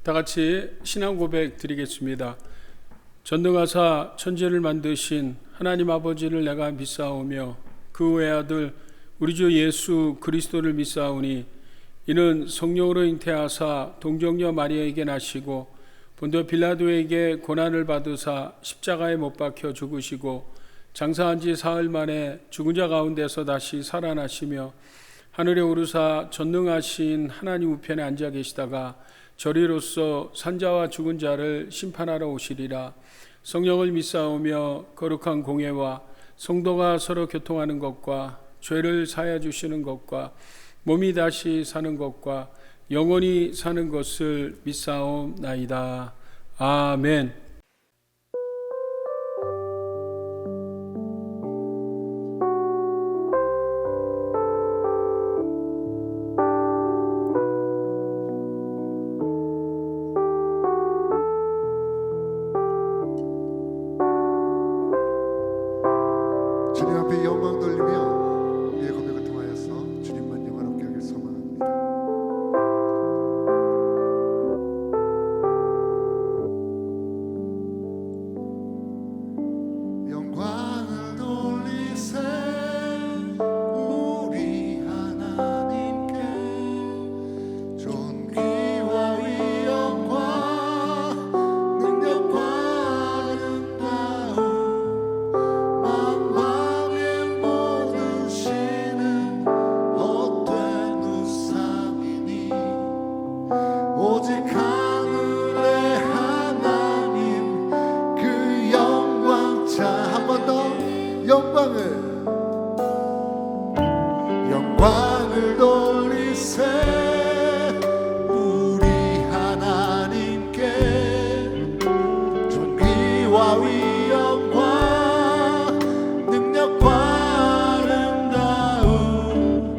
다 같이 신앙 고백 드리겠습니다. 전능하사 천지를 만드신 하나님 아버지를 내가 믿사오며 그 외아들 우리 주 예수 그리스도를 믿사오니 이는 성령으로 잉태하사 동정녀 마리아에게 나시고 본도 빌라도에게 고난을 받으사 십자가에 못 박혀 죽으시고 장사한 지 사흘 만에 죽은 자 가운데서 다시 살아나시며 하늘에 오르사 전능하신 하나님 우편에 앉아 계시다가 저리로서 산자와 죽은 자를 심판하러 오시리라. 성령을 믿사오며 거룩한 공예와 성도가 서로 교통하는 것과 죄를 사하여 주시는 것과 몸이 다시 사는 것과 영원히 사는 것을 믿사옵나이다. 아멘. 주님 앞에 영광 돌리며 우리의 고백을 통하여서 주님만 영화롭게 하길 소망합니다. 영광을 돌리세 우리 하나님께 존귀와 위엄과 능력과 오직 하늘의 하나님 그 영광. 자, 한 번 더 영광을 돌리세 우리 하나님께 존귀와 위엄과 능력과 아름다움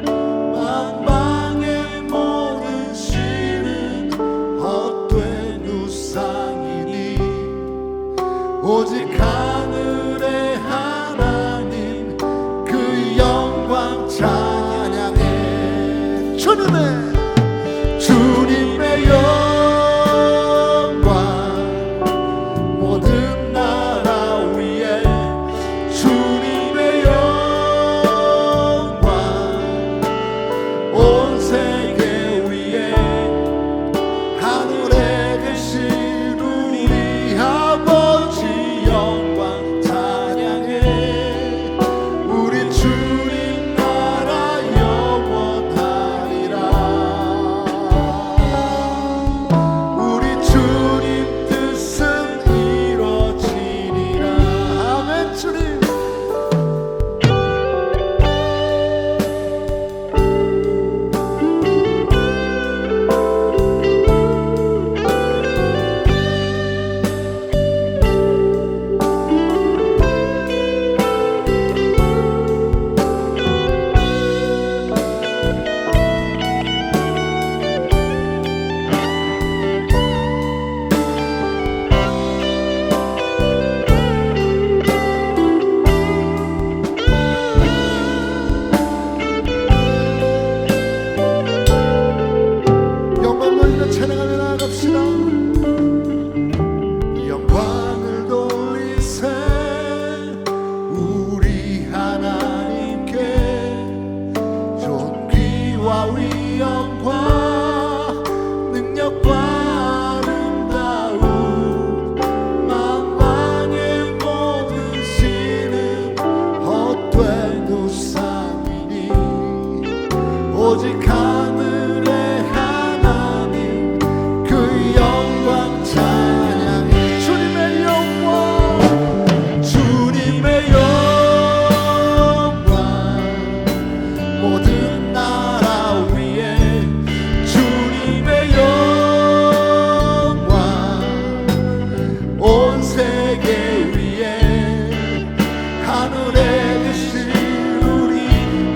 만방의 모든 신은 헛된 우상이니 오직 하늘의 하나님 그 영광 찬양해. 주님의 영광 모든 나라 위에 주님의 영광 온 세계 위에 하늘에 계신 우리 아버지 영광 찬양해. 우리 주님 나라 영원하리라. 우리 주님 뜻은 이루어지리라. 아멘. 주님 영광 돌리며 찬양하며 나아갑시다. 영광을 돌리세 우리 하나님께 존귀와 위엄과 능력과 아름다움 만방의 모든 신은 헛된 우상이니 오직 하늘의 하나님 그 영광 찬양해. 주님의 영광 모든 나라 위에 주님의 영광 온 세계 위에 하늘에 계신 우리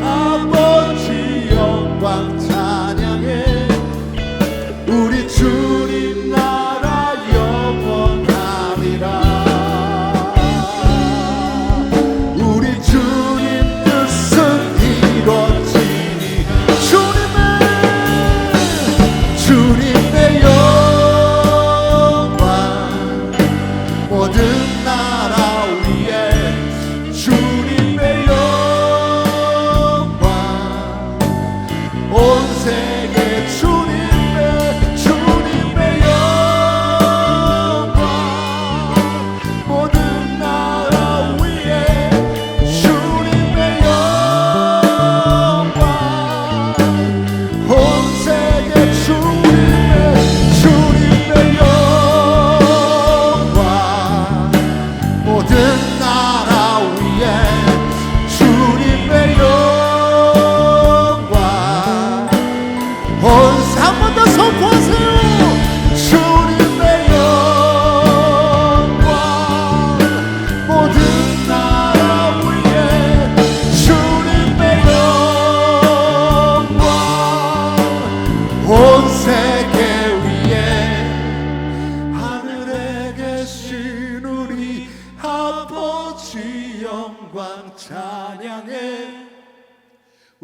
아버지 영광 찬양해. 우리 주님 나라 영원하리라. 우리 주님 뜻은 이루어지니 주님의 영광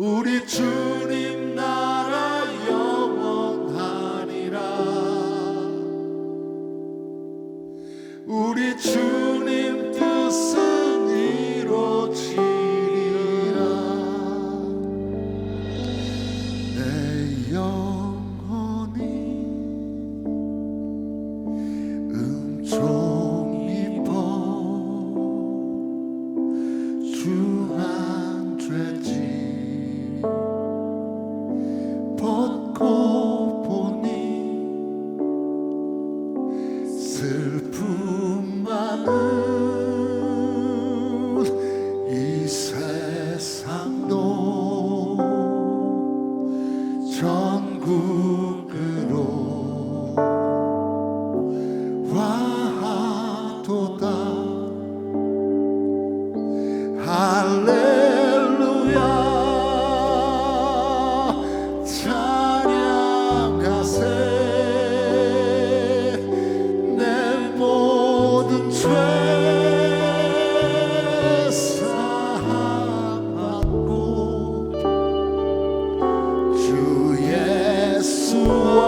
우리 주님 나라 영원하리라. 우리 주님 뜻은 이루어지리라. 내 영혼이 은총입어 주한 죄지 벗고 보니 슬픔 많은 이 세상도 전국으로 와도다. 할렐루야 찬양하세. 내 모든 죄 사함받고 주 예수와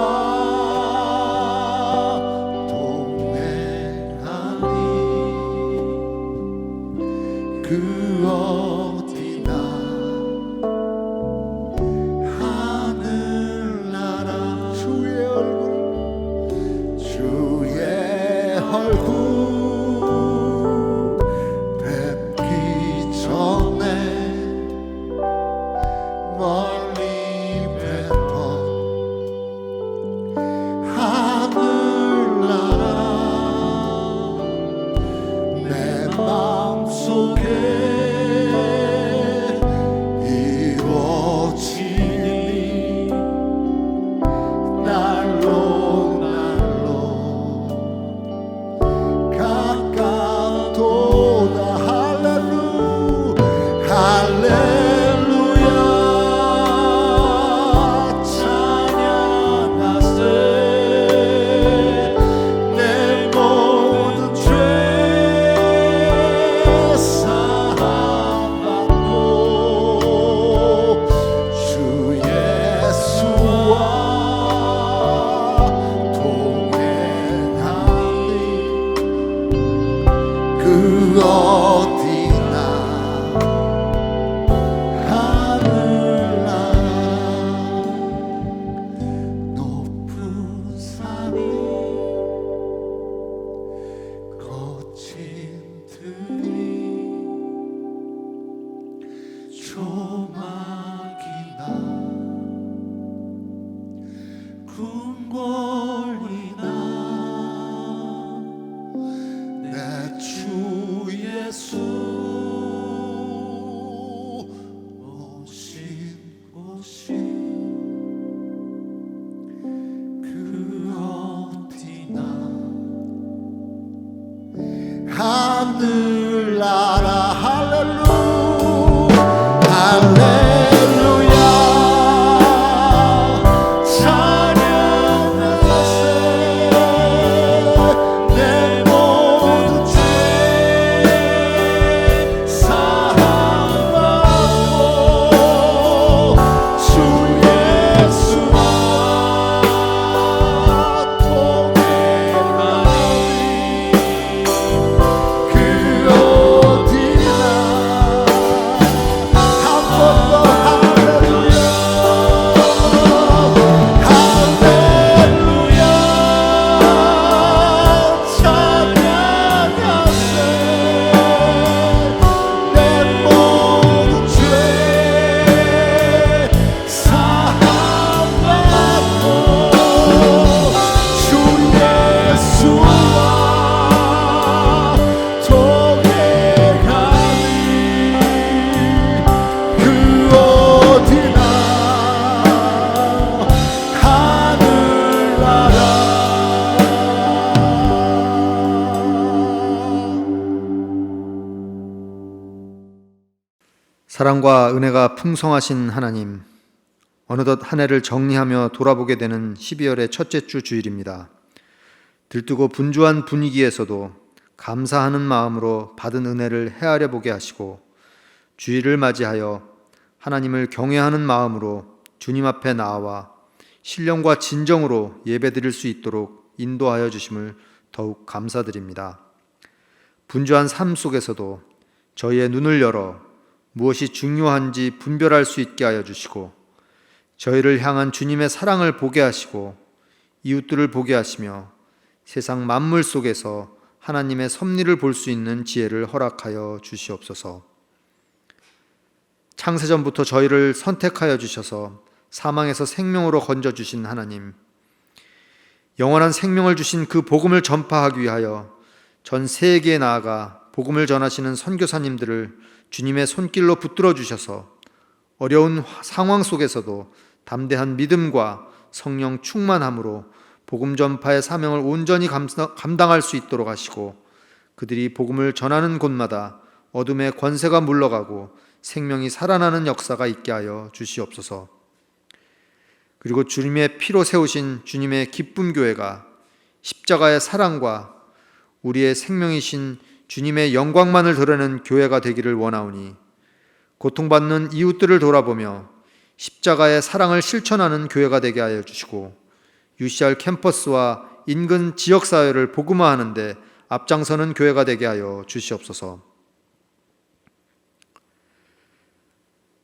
동행하니 그 어디나 하늘나라. 주의 얼굴 뵙기 전에 멀리 뵙던 하늘나라 내 마음속에 이루어지니 날로 날로 가깝도다. 할렐루야 찬양하세. 내 모든 죄 사함받고 주 예수와 동행하니 그 어디나 하늘나라. 높은 산이 거친 들이 조막이나 궁궐이나 내 주 예수 오신 곳이 그 어디나 하늘나라. 할렐루야 찬양하세. 내 모든 죄 사함받고 주 예수와 동행하니 그 어디나 한 번 더 할렐루야 할렐루야 찬양하세. 내 모든 죄 사함받고 주 예수와 동행하니 그 어디나 하늘나라. 사랑과 은혜가 풍성하신 하나님, 어느덧 한 해를 정리하며 돌아보게 되는 12월의 첫째 주 주일입니다. 들뜨고 분주한 분위기에서도 감사하는 마음으로 받은 은혜를 헤아려 보게 하시고 주일을 맞이하여 하나님을 경외하는 마음으로 주님 앞에 나와 신령과 진정으로 예배드릴 수 있도록 인도하여 주심을 더욱 감사드립니다. 분주한 삶 속에서도 저희의 눈을 열어 무엇이 중요한지 분별할 수 있게 하여 주시고 저희를 향한 주님의 사랑을 보게 하시고 이웃들을 보게 하시며 세상 만물 속에서 하나님의 섭리를 볼 수 있는 지혜를 허락하여 주시옵소서. 창세전부터 저희를 선택하여 주셔서 사망에서 생명으로 건져주신 하나님, 영원한 생명을 주신 그 복음을 전파하기 위하여 전 세계에 나아가 복음을 전하시는 선교사님들을 주님의 손길로 붙들어 주셔서 어려운 상황 속에서도 담대한 믿음과 성령 충만함으로 복음 전파의 사명을 온전히 감당할 수 있도록 하시고 그들이 복음을 전하는 곳마다 어둠의 권세가 물러가고 생명이 살아나는 역사가 있게 하여 주시옵소서. 그리고 주님의 피로 세우신 주님의 기쁨 교회가 십자가의 사랑과 우리의 생명이신 주님의 영광만을 드러내는 교회가 되기를 원하오니 고통받는 이웃들을 돌아보며 십자가의 사랑을 실천하는 교회가 되게 하여 주시고 UCR 캠퍼스와 인근 지역사회를 복음화하는 데 앞장서는 교회가 되게 하여 주시옵소서.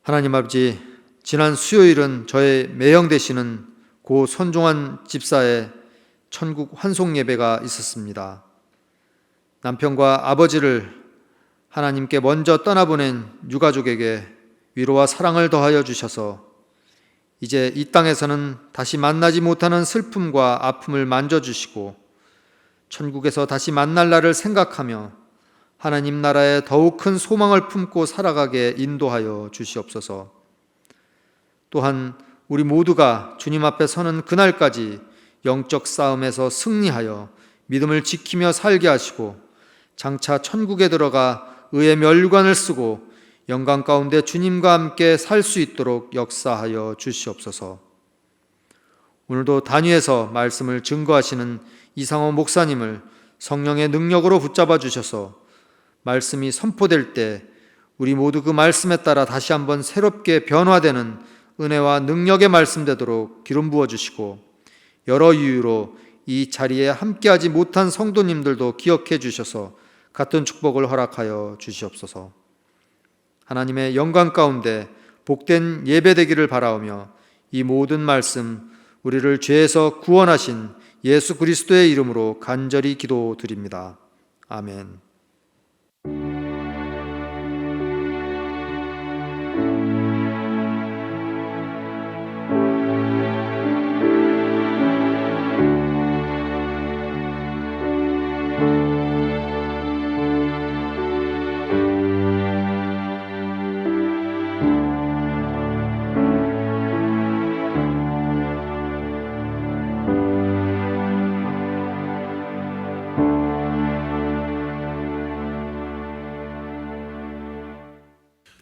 하나님 아버지, 지난 수요일은 저의 매형 되시는 고 손종환 집사의 천국 환송 예배가 있었습니다. 남편과 아버지를 하나님께 먼저 떠나보낸 유가족에게 위로와 사랑을 더하여 주셔서 이제 이 땅에서는 다시 만나지 못하는 슬픔과 아픔을 만져주시고 천국에서 다시 만날 날을 생각하며 하나님 나라에 더욱 큰 소망을 품고 살아가게 인도하여 주시옵소서. 또한 우리 모두가 주님 앞에 서는 그날까지 영적 싸움에서 승리하여 믿음을 지키며 살게 하시고 장차 천국에 들어가 의의 멸관을 쓰고 영광 가운데 주님과 함께 살 수 있도록 역사하여 주시옵소서. 오늘도 단위에서 말씀을 증거하시는 이상호 목사님을 성령의 능력으로 붙잡아 주셔서 말씀이 선포될 때 우리 모두 그 말씀에 따라 다시 한번 새롭게 변화되는 은혜와 능력의 말씀 되도록 기름 부어 주시고 여러 이유로 이 자리에 함께하지 못한 성도님들도 기억해 주셔서 같은 축복을 허락하여 주시옵소서. 하나님의 영광 가운데 복된 예배 되기를 바라오며 이 모든 말씀 우리를 죄에서 구원하신 예수 그리스도의 이름으로 간절히 기도드립니다. 아멘.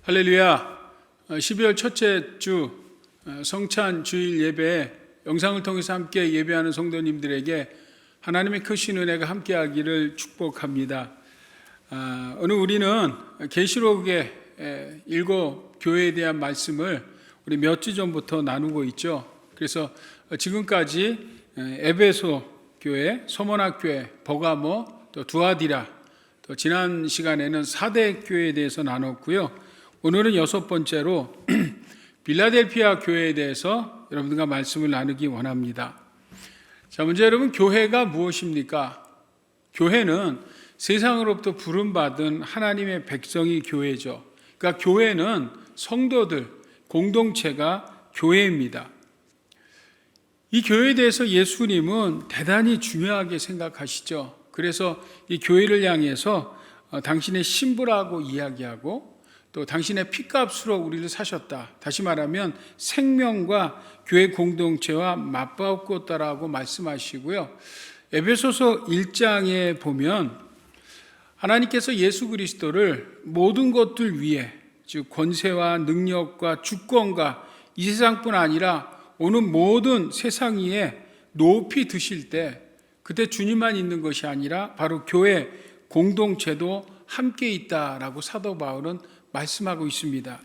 할렐루야. 12월 첫째 주 성찬 주일 예배에 영상을 통해서 함께 예배하는 성도님들에게 하나님의 크신 은혜가 함께하기를 축복합니다. 오늘 우리는 계시록의 7 교회에 대한 말씀을 우리 몇 주 전부터 나누고 있죠. 그래서 지금까지 에베소 교회, 서머나 교회, 버가모, 또 두아디라, 또 지난 시간에는 4대 교회에 대해서 나눴고요. 오늘은 6번째로 빌라델피아 교회에 대해서 여러분들과 말씀을 나누기 원합니다. 자, 먼저 여러분, 교회가 무엇입니까? 교회는 세상으로부터 부름받은 하나님의 백성이 교회죠. 그러니까 교회는 성도들, 공동체가 교회입니다. 이 교회에 대해서 예수님은 대단히 중요하게 생각하시죠. 그래서 이 교회를 향해서 당신의 신부라고 이야기하고 또 당신의 피값으로 우리를 사셨다. 다시 말하면 생명과 교회 공동체와 맞바꾸었다라고 말씀하시고요. 에베소서 1장에 보면 하나님께서 예수 그리스도를 모든 것들 위에, 즉 권세와 능력과 주권과 이 세상뿐 아니라 오는 모든 세상 위에 높이 드실 때 그때 주님만 있는 것이 아니라 바로 교회 공동체도 함께 있다라고 사도 바울은 말씀하고 있습니다.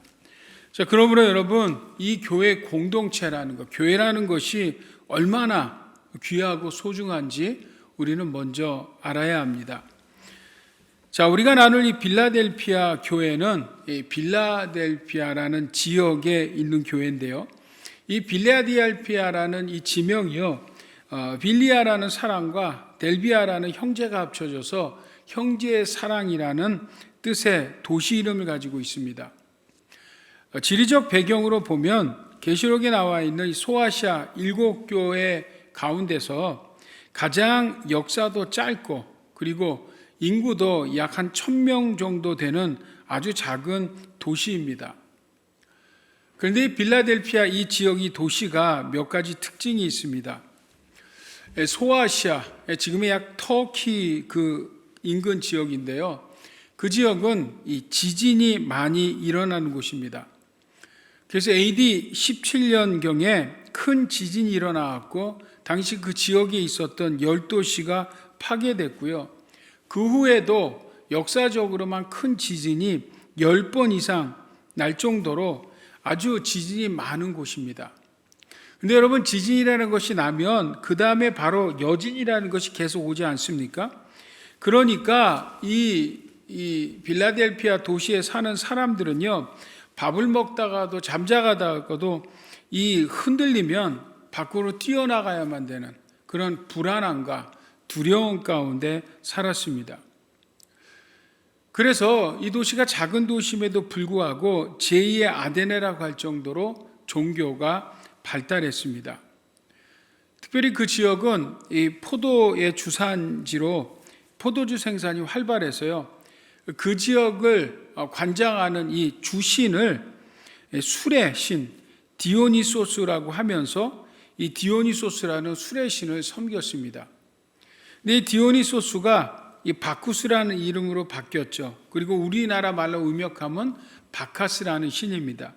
자, 그러므로 여러분, 이 교회 공동체라는 것, 교회라는 것이 얼마나 귀하고 소중한지 우리는 먼저 알아야 합니다. 자, 우리가 나눌 이 빌라델피아 교회는 이 빌라델피아라는 지역에 있는 교회인데요. 이 빌라델피아라는 이 지명이요, 빌리아라는 사랑과 델비아라는 형제가 합쳐져서 형제의 사랑이라는 뜻의 도시 이름을 가지고 있습니다. 지리적 배경으로 보면 계시록에 나와 있는 이 소아시아 7교회 가운데서 가장 역사도 짧고 그리고 인구도 약 한 1000명 정도 되는 아주 작은 도시입니다. 그런데 이 빌라델피아 이 지역이 도시가 몇 가지 특징이 있습니다. 소아시아, 지금의 약 터키 그 인근 지역인데요. 그 지역은 이 지진이 많이 일어나는 곳입니다. 그래서 AD 17년경에 큰 지진이 일어나고 당시 그 지역에 있었던 10도시가 파괴됐고요. 그 후에도 역사적으로만 큰 지진이 10번 이상 날 정도로 아주 지진이 많은 곳입니다. 근데 여러분, 지진이라는 것이 나면 그 다음에 바로 여진이라는 것이 계속 오지 않습니까? 그러니까 이 빌라델피아 도시에 사는 사람들은요, 밥을 먹다가도 잠자가다가도 이 흔들리면 밖으로 뛰어나가야만 되는 그런 불안함과 두려움 가운데 살았습니다. 그래서 이 도시가 작은 도시임에도 불구하고 제2의 아데네라고 할 정도로 종교가 발달했습니다. 특별히 그 지역은 이 포도의 주산지로 포도주 생산이 활발해서요, 그 지역을 관장하는 이 주신을 술의 신 디오니소스라고 하면서 이 디오니소스라는 술의 신을 섬겼습니다. 근데 이 디오니소스가 이 바쿠스라는 이름으로 바뀌었죠. 그리고 우리나라 말로 음역하면 바카스라는 신입니다.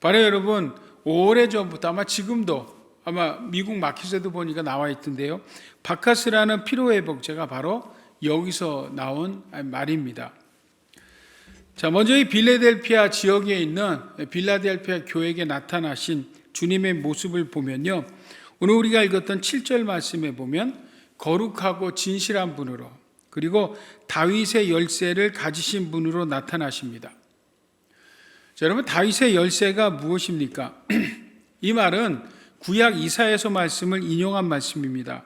바로 여러분, 오래전부터 아마 지금도 아마 미국 마켓에도 보니까 나와 있던데요, 바카스라는 피로회복제가 바로 여기서 나온 말입니다. 자, 먼저 이 빌라델피아 지역에 있는 빌라델피아 교회에 나타나신 주님의 모습을 보면요, 오늘 우리가 읽었던 7절 말씀에 보면 거룩하고 진실한 분으로, 그리고 다윗의 열쇠를 가지신 분으로 나타나십니다. 자, 여러분, 다윗의 열쇠가 무엇입니까? 이 말은 구약 이사야서 말씀을 인용한 말씀입니다.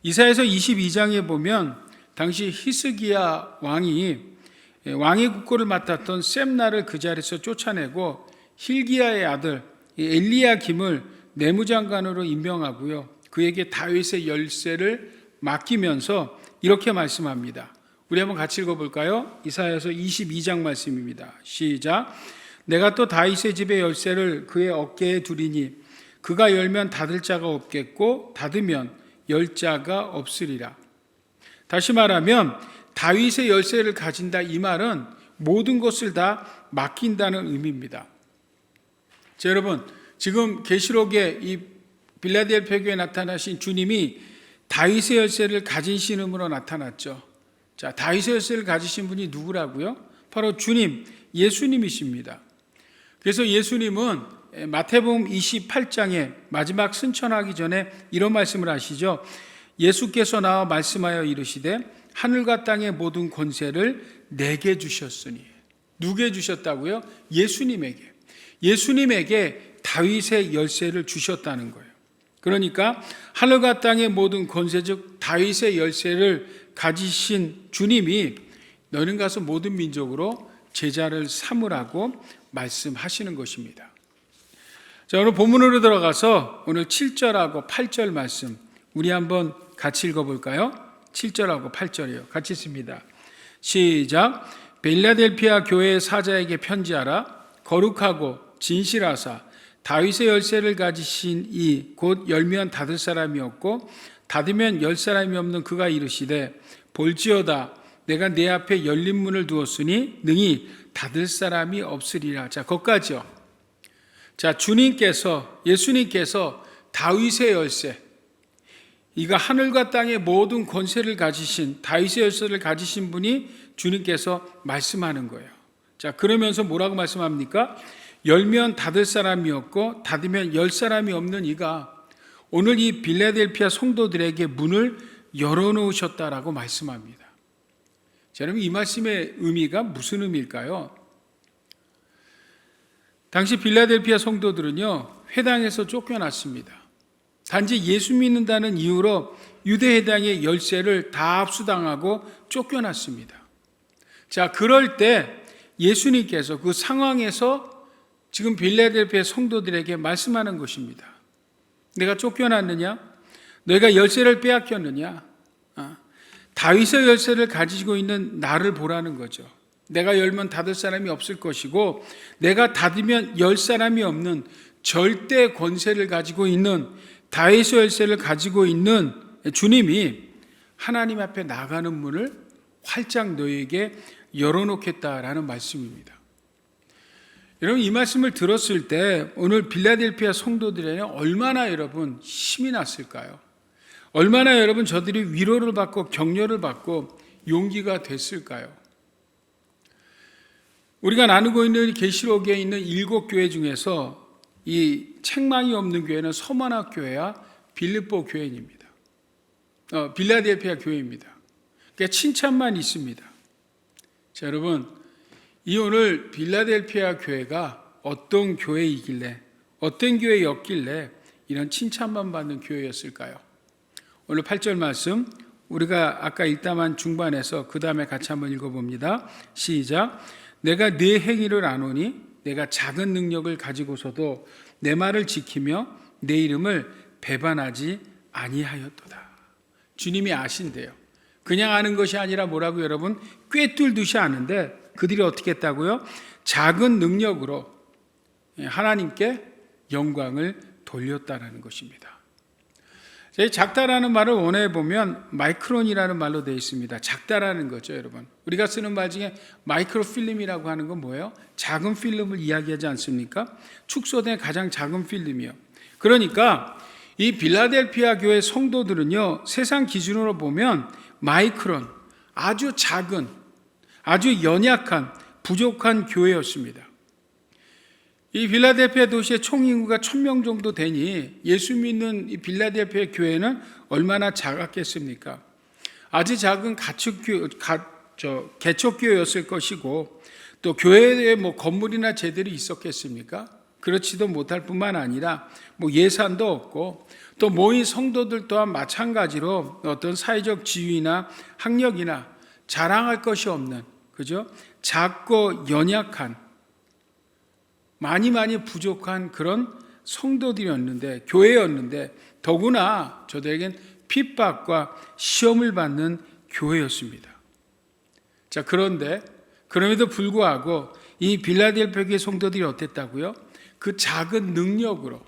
이사야서 22장에 보면 당시 히스기야 왕이 왕의 국고를 맡았던 셈나를 그 자리에서 쫓아내고 hil기야의 아들 엘리야김을 내무장관으로 임명하고요, 그에게 다윗의 열쇠를 맡기면서 이렇게 말씀합니다. 우리 한번 같이 읽어볼까요? 이사야서 22장 말씀입니다. 시작. 내가 또 다윗의 집의 열쇠를 그의 어깨에 두리니 그가 열면 닫을 자가 없겠고 닫으면 열 자가 없으리라. 다시 말하면 다윗의 열쇠를 가진다, 이 말은 모든 것을 다 맡긴다는 의미입니다. 자, 여러분, 지금 계시록에 이 빌라델피아 교회에 나타나신 주님이 다윗의 열쇠를 가진 신음으로 나타났죠. 자, 다윗의 열쇠를 가지신 분이 누구라고요? 바로 주님, 예수님이십니다. 그래서 예수님은 마태복음 28장에 마지막 승천하기 전에 이런 말씀을 하시죠. 예수께서 나와 말씀하여 이르시되 하늘과 땅의 모든 권세를 내게 주셨으니. 누구에게 주셨다고요? 예수님에게. 예수님에게 다윗의 열쇠를 주셨다는 거예요. 그러니까 하늘과 땅의 모든 권세, 즉 다윗의 열쇠를 가지신 주님이 너는 가서 모든 민족으로 제자를 삼으라고 말씀하시는 것입니다. 자, 오늘 본문으로 들어가서 오늘 7절하고 8절 말씀 우리 한번 같이 읽어볼까요? 7절하고 8절이요. 같이 읽습니다. 시작. 빌라델피아 교회의 사자에게 편지하라. 거룩하고 진실하사 다윗의 열쇠를 가지신 이 곧 열면 닫을 사람이 없고 닫으면 열 사람이 없는 그가 이르시되 볼지어다 내가 내 앞에 열린 문을 두었으니 능히 닫을 사람이 없으리라. 자, 거기까지요. 자, 주님께서, 예수님께서 다윗의 열쇠, 이가 하늘과 땅의 모든 권세를 가지신 다윗의 열쇠를 가지신 분이 주님께서 말씀하는 거예요. 자, 그러면서 뭐라고 말씀합니까? 열면 닫을 사람이 없고 닫으면 열 사람이 없는 이가 오늘 이 빌라델피아 성도들에게 문을 열어놓으셨다라고 말씀합니다. 자, 여러분, 이 말씀의 의미가 무슨 의미일까요? 당시 빌라델피아 성도들은요, 회당에서 쫓겨났습니다. 단지 예수 믿는다는 이유로 유대회당의 열쇠를 다 압수당하고 쫓겨났습니다. 자, 그럴 때 예수님께서 그 상황에서 지금 빌라델피아 성도들에게 말씀하는 것입니다. 내가 쫓겨났느냐? 너희가 열쇠를 빼앗겼느냐? 다윗의 열쇠를 가지고 있는 나를 보라는 거죠. 내가 열면 닫을 사람이 없을 것이고 내가 닫으면 열 사람이 없는 절대 권세를 가지고 있는 다윗의 열쇠를 가지고 있는 주님이 하나님 앞에 나가는 문을 활짝 너희에게 열어놓겠다라는 말씀입니다. 여러분, 이 말씀을 들었을 때 오늘 빌라델피아 성도들에게는 얼마나 여러분 힘이 났을까요? 얼마나 여러분 저들이 위로를 받고 격려를 받고 용기가 됐을까요? 우리가 나누고 있는 계시록에 있는 7교회 중에서 이 책망이 없는 교회는 서머나 교회와 빌립보 교회입니다. 빌라델피아 교회입니다. 그러니까 칭찬만 있습니다. 자, 여러분, 이 오늘 빌라델피아 교회가 어떤 교회이길래, 어떤 교회였길래 이런 칭찬만 받는 교회였을까요? 오늘 8절 말씀 우리가 아까 읽다만 중반에서 그 다음에 같이 한번 읽어봅니다. 시작. 내가 네 행위를 아노니 내가 작은 능력을 가지고서도 내 말을 지키며 내 이름을 배반하지 아니하였도다. 주님이 아신대요. 그냥 아는 것이 아니라 뭐라고 여러분? 꿰뚫듯이 아는데 그들이 어떻게 했다고요? 작은 능력으로 하나님께 영광을 돌렸다라는 것입니다. 작다라는 말을 원어에 보면 마이크론이라는 말로 되어 있습니다. 작다라는 거죠, 여러분. 우리가 쓰는 말 중에 마이크로필름이라고 하는 건 뭐예요? 작은 필름을 이야기하지 않습니까? 축소된 가장 작은 필름이요. 그러니까 이 빌라델피아 교회 성도들은요, 세상 기준으로 보면 마이크론, 아주 작은, 아주 연약한, 부족한 교회였습니다. 이 빌라델피아 도시의 총인구가 1000명 정도 되니 예수 믿는 이 빌라델피아 교회는 얼마나 작았겠습니까? 아주 작은 개척교회였을 것이고 또 교회에 뭐 건물이나 제들이 있었겠습니까? 그렇지도 못할 뿐만 아니라 뭐 예산도 없고 또 모인 성도들 또한 마찬가지로 어떤 사회적 지위나 학력이나 자랑할 것이 없는, 그죠? 작고 연약한, 많이 부족한 그런 성도들이었는데, 교회였는데 더구나 저들에겐 핍박과 시험을 받는 교회였습니다. 자, 그런데 그럼에도 불구하고 이 빌라델피아 교회 성도들이 어땠다고요? 그 작은 능력으로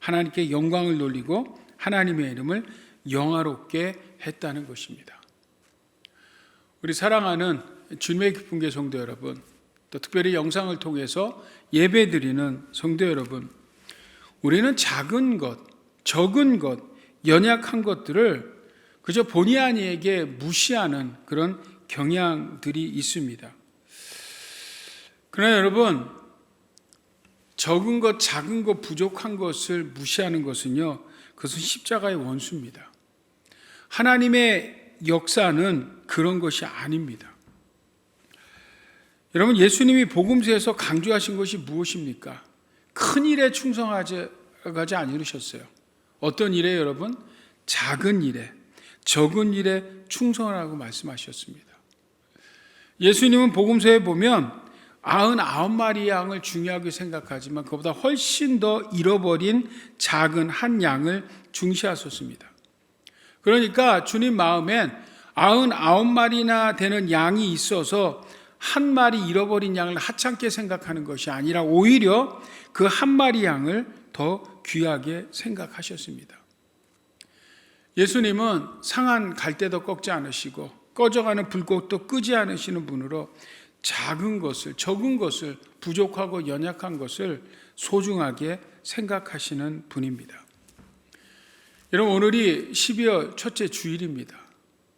하나님께 영광을 돌리고 하나님의 이름을 영화롭게 했다는 것입니다. 우리 사랑하는 주님의 기쁜 교 성도 여러분, 또 특별히 영상을 통해서 예배드리는 성도 여러분, 우리는 작은 것, 적은 것, 연약한 것들을 그저 본의 아니에게 무시하는 그런 경향들이 있습니다. 그러나 여러분, 적은 것, 작은 것, 부족한 것을 무시하는 것은요, 그것은 십자가의 원수입니다. 하나님의 역사는 그런 것이 아닙니다. 여러분, 예수님이 복음서에서 강조하신 것이 무엇입니까? 큰 일에 충성하지 않으셨어요. 어떤 일에 여러분? 작은 일에, 적은 일에 충성하라고 말씀하셨습니다. 예수님은 복음서에 보면 99마리 양을 중요하게 생각하지만 그보다 훨씬 더 잃어버린 작은 한 양을 중시하셨습니다. 그러니까 주님 마음엔 99마리나 되는 양이 있어서 한 마리 잃어버린 양을 하찮게 생각하는 것이 아니라 오히려 그 한 마리 양을 더 귀하게 생각하셨습니다. 예수님은 상한 갈대도 꺾지 않으시고 꺼져가는 불꽃도 끄지 않으시는 분으로 작은 것을, 적은 것을, 부족하고 연약한 것을 소중하게 생각하시는 분입니다. 여러분, 오늘이 12월 첫째 주일입니다.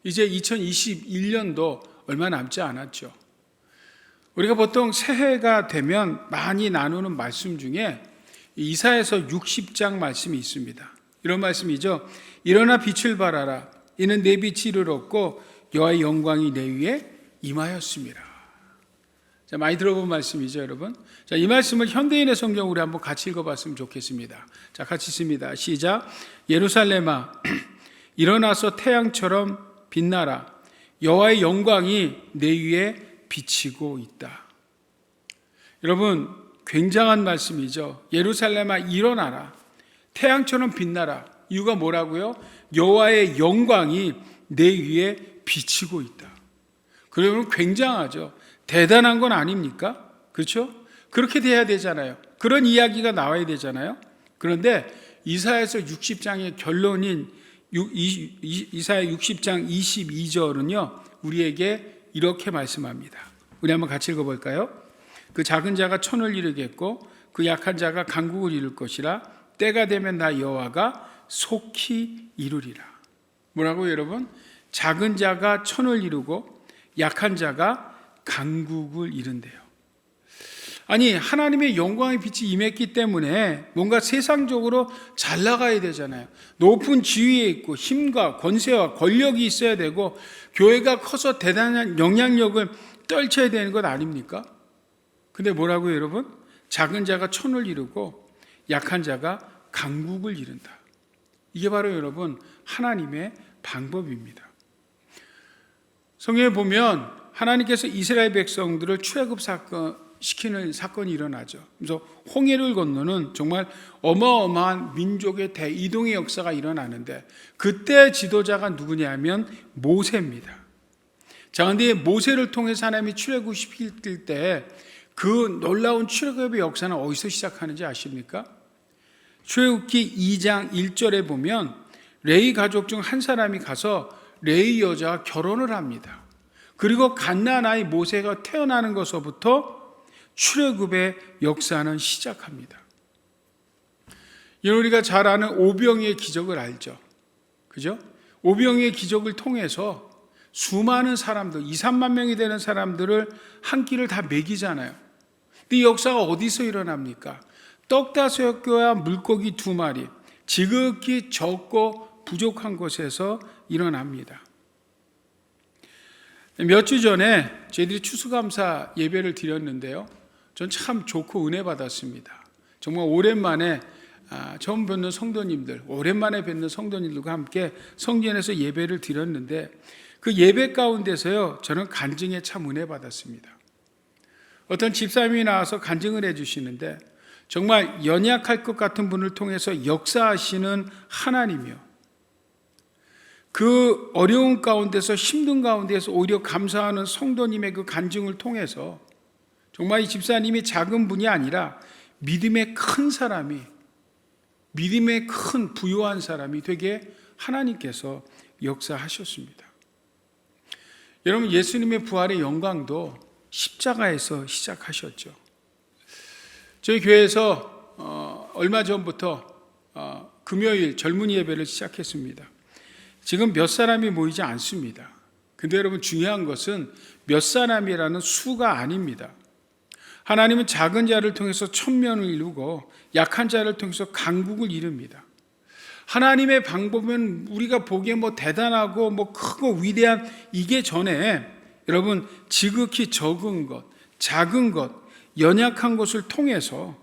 이제 2021년도 얼마 남지 않았죠. 우리가 보통 새해가 되면 많이 나누는 말씀 중에 이사야서 60장 말씀이 있습니다. 이런 말씀이죠. 일어나 빛을 발하라. 이는 내 빛이 이르렀고 여호와의 영광이 내 위에 임하였습니다. 자, 많이 들어본 말씀이죠, 여러분. 자, 이 말씀을 현대인의 성경 우리 한번 같이 읽어봤으면 좋겠습니다. 자, 같이 읽습니다. 시작. 예루살렘아, 일어나서 태양처럼 빛나라. 여호와의 영광이 내 위에 비치고 있다. 여러분, 굉장한 말씀이죠. 예루살렘아, 일어나라. 태양처럼 빛나라. 이유가 뭐라고요? 여호와의 영광이 내 위에 비치고 있다. 그러면 굉장하죠. 대단한 건 아닙니까? 그렇죠? 그렇게 돼야 되잖아요. 그런 이야기가 나와야 되잖아요. 그런데 이사야서 60장의 결론인 이사야 60장 22절은요, 우리에게 이렇게 말씀합니다. 우리 한번 같이 읽어볼까요? 그 작은 자가 천을 이루겠고 그 약한 자가 강국을 이룰 것이라. 때가 되면 나 여호와가 속히 이루리라. 뭐라고요, 여러분? 작은 자가 천을 이루고 약한 자가 강국을 이룬대요. 아니, 하나님의 영광의 빛이 임했기 때문에 뭔가 세상적으로 잘 나가야 되잖아요. 높은 지위에 있고 힘과 권세와 권력이 있어야 되고 교회가 커서 대단한 영향력을 떨쳐야 되는 것 아닙니까? 근데 뭐라고요, 여러분? 작은 자가 천을 이루고 약한 자가 강국을 이룬다. 이게 바로 여러분 하나님의 방법입니다. 성경에 보면 하나님께서 이스라엘 백성들을 시키는 사건이 일어나죠. 그래서 홍해를 건너는 정말 어마어마한 민족의 대이동의 역사가 일어나는데 그때 지도자가 누구냐면 모세입니다. 자, 근데 모세를 통해서 하나님이 출애굽시킬 때 그 놀라운 출애굽의 역사는 어디서 시작하는지 아십니까? 출애굽기 2장 1절에 보면 레위 가족 중 한 사람이 가서 레위 여자와 결혼을 합니다. 그리고 갓난 아이 모세가 태어나는 것서부터 출애굽의 역사는 시작합니다. 우리가 잘 아는 오병이의 기적을 알죠. 그죠? 오병이의 기적을 통해서 수많은 사람들, 2, 3만 명이 되는 사람들을 한 끼를 다 먹이잖아요. 근데 이 역사가 어디서 일어납니까? 떡 5개와 물고기 2마리, 지극히 적고 부족한 곳에서 일어납니다. 몇 주 전에 저희들이 추수감사 예배를 드렸는데요. 전 참 좋고 은혜 받았습니다. 정말 오랜만에 처음 뵙는 성도님들, 오랜만에 뵙는 성도님들과 함께 성전에서 예배를 드렸는데 그 예배 가운데서요, 저는 간증에 참 은혜 받았습니다. 어떤 집사님이 나와서 간증을 해주시는데 정말 연약할 것 같은 분을 통해서 역사하시는 하나님이요, 그 어려운 가운데서 힘든 가운데서 오히려 감사하는 성도님의 그 간증을 통해서 정말 이 집사님이 작은 분이 아니라 믿음의 큰 사람이, 믿음의 큰 부유한 사람이 되게 하나님께서 역사하셨습니다. 여러분, 예수님의 부활의 영광도 십자가에서 시작하셨죠. 저희 교회에서 얼마 전부터 금요일 젊은이 예배를 시작했습니다. 지금 몇 사람이 모이지 않습니다. 근데 여러분, 중요한 것은 몇 사람이라는 수가 아닙니다. 하나님은 작은 자를 통해서 천면을 이루고 약한 자를 통해서 강국을 이룹니다. 하나님의 방법은 우리가 보기에 대단하고 크고 위대한 이게 전에 여러분 지극히 적은 것, 작은 것, 연약한 것을 통해서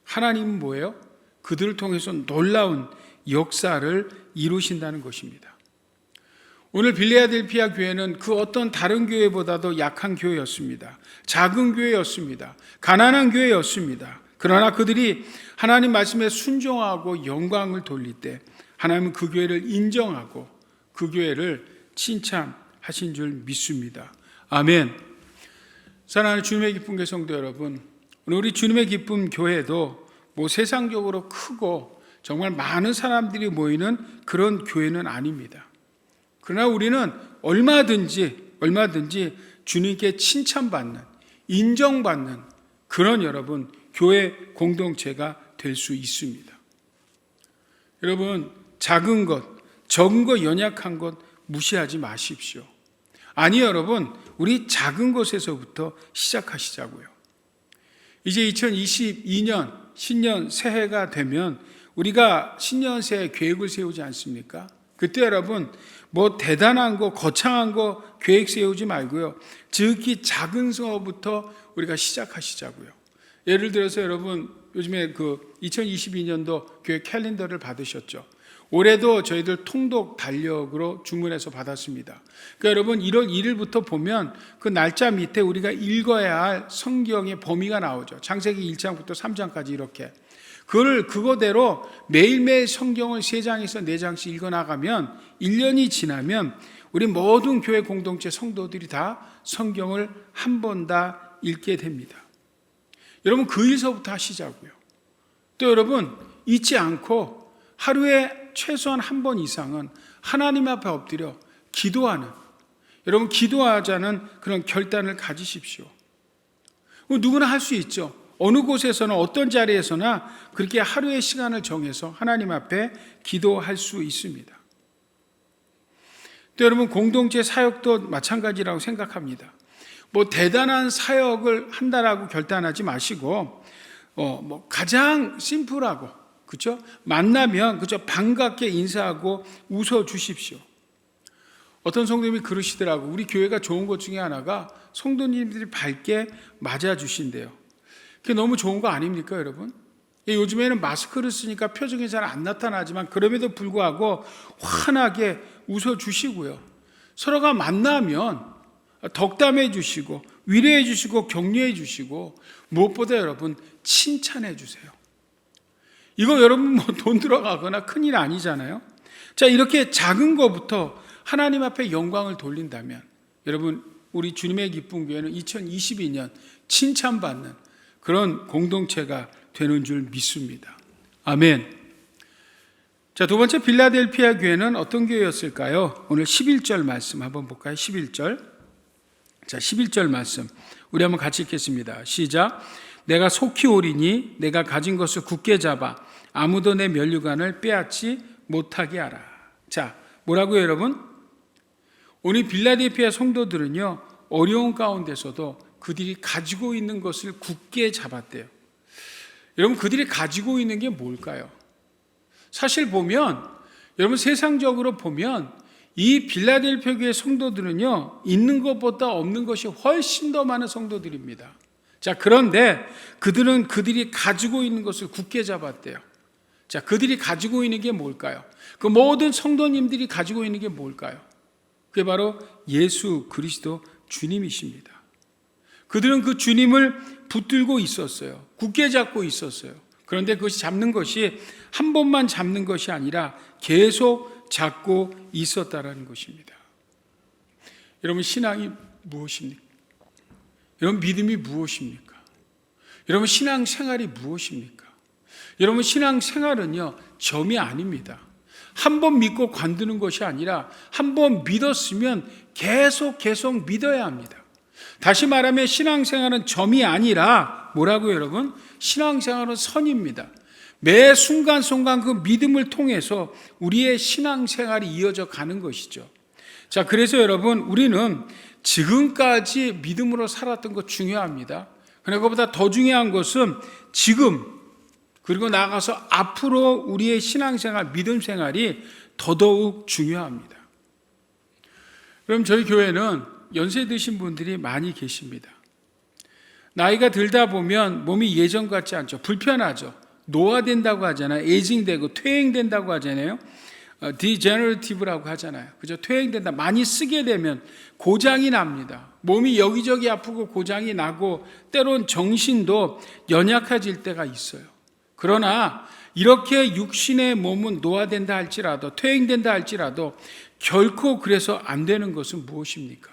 하나님은 뭐예요? 그들을 통해서 놀라운 역사를 이루신다는 것입니다. 오늘 빌레아델피아 교회는 그 어떤 다른 교회보다도 약한 교회였습니다. 작은 교회였습니다. 가난한 교회였습니다. 그러나 그들이 하나님 말씀에 순종하고 영광을 돌릴 때 하나님은 그 교회를 인정하고 그 교회를 칭찬하신 줄 믿습니다. 아멘. 사랑하는 주님의 기쁨 교회 성도 여러분, 오늘 우리 주님의 기쁨 교회도 세상적으로 크고 정말 많은 사람들이 모이는 그런 교회는 아닙니다. 그러나 우리는 얼마든지 주님께 칭찬받는, 인정받는 그런 여러분 교회 공동체가 될 수 있습니다. 여러분, 작은 것, 적은 것, 연약한 것 무시하지 마십시오. 아니 여러분, 우리 작은 것에서부터 시작하시자고요. 이제 2022년 신년 새해가 되면 우리가 신년 새해 계획을 세우지 않습니까? 그때 여러분 뭐 대단한 거 거창한 거 계획 세우지 말고요, 지극히 작은 거부터 우리가 시작하시자고요. 예를 들어서 여러분 요즘에 그 2022년도 교회 캘린더를 받으셨죠? 올해도 저희들 통독 달력으로 주문해서 받았습니다. 그러니까 여러분 1월 1일부터 보면 그 날짜 밑에 우리가 읽어야 할 성경의 범위가 나오죠. 창세기 1장부터 3장까지 이렇게. 그거대로 매일매일 성경을 3장에서 4장씩 읽어나가면 1년이 지나면 우리 모든 교회 공동체 성도들이 다 성경을 한 번 다 읽게 됩니다. 여러분 그 일서부터 하시자고요. 또 여러분 잊지 않고 하루에 최소한 한 번 이상은 하나님 앞에 엎드려 기도하는, 여러분 기도하자는 그런 결단을 가지십시오. 누구나 할 수 있죠. 어느 곳에서나 어떤 자리에서나 그렇게 하루의 시간을 정해서 하나님 앞에 기도할 수 있습니다. 또 여러분 공동체 사역도 마찬가지라고 생각합니다. 뭐 대단한 사역을 한다라고 결단하지 마시고 뭐 가장 심플하고, 그렇죠? 만나면 그렇죠? 반갑게 인사하고 웃어 주십시오. 어떤 성도님이 그러시더라고. 우리 교회가 좋은 것 중에 하나가 성도님들이 밝게 맞아 주신대요. 그게 너무 좋은 거 아닙니까, 여러분? 요즘에는 마스크를 쓰니까 표정이 잘 안 나타나지만 그럼에도 불구하고 환하게 웃어 주시고요. 서로가 만나면 덕담해 주시고 위로해 주시고 격려해 주시고 무엇보다 여러분 칭찬해 주세요. 이거 여러분 뭐 돈 들어가거나 큰일 아니잖아요. 자, 이렇게 작은 거부터 하나님 앞에 영광을 돌린다면 여러분 우리 주님의 기쁜 교회는 2022년 칭찬받는 그런 공동체가 되는 줄 믿습니다. 아멘. 자, 두 번째 빌라델피아 교회는 어떤 교회였을까요? 오늘 11절 말씀 한번 볼까요? 11절. 자, 11절 말씀 우리 한번 같이 읽겠습니다. 시작. 내가 속히 오리니 내가 가진 것을 굳게 잡아 아무도 내 면류관을 빼앗지 못하게 하라. 자, 뭐라고요 여러분? 오늘 빌라델피아 성도들은요 어려운 가운데서도 그들이 가지고 있는 것을 굳게 잡았대요. 여러분 그들이 가지고 있는 게 뭘까요? 사실 보면 여러분 세상적으로 보면 이 빌라델피아 교회 성도들은요 있는 것보다 없는 것이 훨씬 더 많은 성도들입니다. 자, 그런데 그들은 그들이 가지고 있는 것을 굳게 잡았대요. 자, 그들이 가지고 있는 게 뭘까요? 그 모든 성도님들이 가지고 있는 게 뭘까요? 그게 바로 예수 그리스도 주님이십니다. 그들은 그 주님을 붙들고 있었어요. 굳게 잡고 있었어요. 그런데 그것이 잡는 것이 한 번만 잡는 것이 아니라 계속 잡고 있었다라는 것입니다. 여러분 신앙이 무엇입니까? 여러분 믿음이 무엇입니까? 여러분 신앙생활이 무엇입니까? 여러분 신앙생활은요 점이 아닙니다. 한 번 믿고 관두는 것이 아니라 한 번 믿었으면 계속 믿어야 합니다. 다시 말하면 신앙생활은 점이 아니라 뭐라고요 여러분? 신앙생활은 선입니다. 매 순간순간 그 믿음을 통해서 우리의 신앙생활이 이어져 가는 것이죠. 자, 그래서 여러분 우리는 지금까지 믿음으로 살았던 것 중요합니다. 그러나 그보다 더 중요한 것은 지금 그리고 나아가서 앞으로 우리의 신앙생활, 믿음생활이 더더욱 중요합니다. 그럼 저희 교회는 연세 드신 분들이 많이 계십니다. 나이가 들다 보면 몸이 예전 같지 않죠. 불편하죠. 노화된다고 하잖아요. 에이징되고 퇴행된다고 하잖아요. 디제너러티브라고 하잖아요. 그죠? 퇴행된다. 많이 쓰게 되면 고장이 납니다. 몸이 여기저기 아프고 고장이 나고 때론 정신도 연약해질 때가 있어요. 그러나 이렇게 육신의 몸은 노화된다 할지라도 퇴행된다 할지라도 결코 그래서 안 되는 것은 무엇입니까?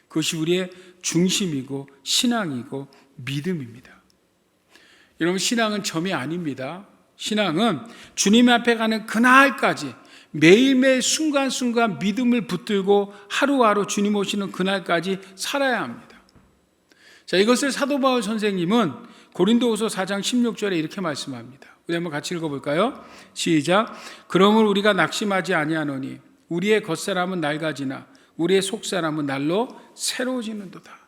그것이 우리의 중심이고 신앙이고 믿음입니다. 여러분 신앙은 점이 아닙니다. 신앙은 주님 앞에 가는 그날까지 매일매일 순간순간 믿음을 붙들고 하루하루 주님 오시는 그날까지 살아야 합니다. 자, 이것을 사도 바울 선생님은 고린도후서 4장 16절에 이렇게 말씀합니다. 우리 한번 같이 읽어볼까요? 시작. 그러므로 우리가 낙심하지 아니하노니 우리의 겉사람은 낡아지나 우리의 속사람은 날로 새로워지는도다.